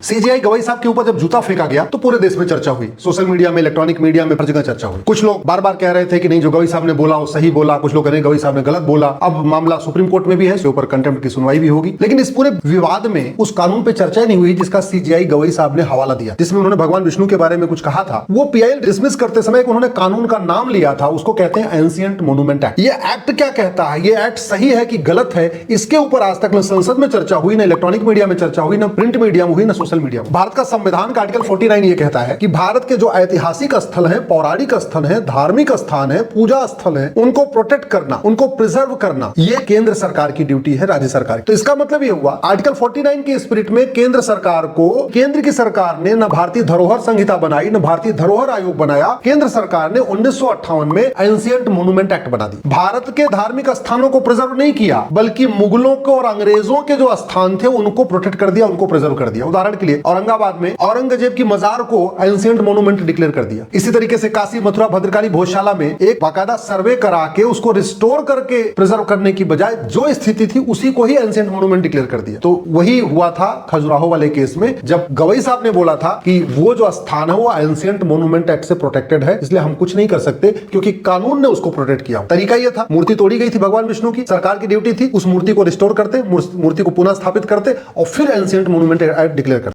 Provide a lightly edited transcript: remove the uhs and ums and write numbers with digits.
CGI गवाई साहब के ऊपर जब जूता फेंका गया तो पूरे देश में चर्चा हुई, सोशल मीडिया में, इलेक्ट्रॉनिक मीडिया में, हर जगह चर्चा हुई। कुछ लोग बार बार कह रहे थे कि नहीं, जो गवाई साहब ने बोला वो सही बोला, कुछ लोग कह रहे हैं गवाई साहब ने गलत बोला। अब मामला सुप्रीम कोर्ट में भी है, इसके ऊपर कंटेम्प्ट की सुनवाई भी होगी। लेकिन इस पूरे विवाद में उस कानून पे चर्चा नहीं हुई जिसका सीजीआई गवाई साहब ने हवाला दिया, जिसमें उन्होंने भगवान विष्णु के बारे में कुछ कहा था। वो पीआईएल डिसमिस करते समय उन्होंने कानून का नाम लिया था, उसको कहते हैं एंशिएंट मोन्यूमेंट एक्ट। ये एक्ट क्या कहता है, ये एक्ट सही है कि गलत है, इसके ऊपर आज तक न संसद में चर्चा हुई, न इलेक्ट्रॉनिक मीडिया में चर्चा हुई, न प्रिंट मीडिया में हुई, न सोशल मीडिया में। भारत का संविधान का आर्टिकल 49 ये कहता है कि भारत के जो ऐतिहासिक स्थल हैं, पौराणिक स्थल हैं, धार्मिक स्थान है, पूजा स्थल है, उनको प्रोटेक्ट करना, उनको प्रिजर्व करना, ये केंद्र सरकार की ड्यूटी है, राज्य सरकार। तो इसका मतलब ये हुआ, आर्टिकल 49 के स्पिरिट में केंद्र सरकार को, केंद्र की सरकार ने न भारतीय धरोहर संहिता बनाई, न भारतीय धरोहर आयोग बनाया। केंद्र सरकार ने 1958 में एंशिएंट मोन्यूमेंट एक्ट बना दी। भारत के धार्मिक स्थानों को प्रिजर्व नहीं किया, बल्कि मुगलों को और अंग्रेजों के जो स्थान थे उनको प्रोटेक्ट कर दिया, उनको प्रिजर्व कर दिया। उदाहरण के लिए औरंगाबाद में औरंगजेब की मजार को एंशिएंट मोन्यूमेंट डिक्लेयर कर दिया। इसी तरीके से काशी, मथुरा, भद्रकाली, भोजशाला में एक बाकायदा सर्वे करा के उसको रिस्टोर करके प्रिजर्व करने की बजाय जो स्थिति थी उसी को ही एंशिएंट मोन्यूमेंट डिक्लेयर कर दिया। तो वही हुआ था खजुराहो वाले केस में, जब गवई साहब ने बोला था कि वो जो स्थान है वो एंशिएंट मोन्यूमेंट एक्ट से प्रोटेक्टेड है, इसलिए हम कुछ नहीं कर सकते क्योंकि कानून ने उसको प्रोटेक्ट किया। तरीका यह था, मूर्ति तोड़ी गई थी भगवान विष्णु की, सरकार की ड्यूटी थी उस मूर्ति को रिस्टोर करते, मूर्ति को पुनः स्थापित करते और फिर एंशिएंट मोन्यूमेंट एक्ट डिक्लेयर करते।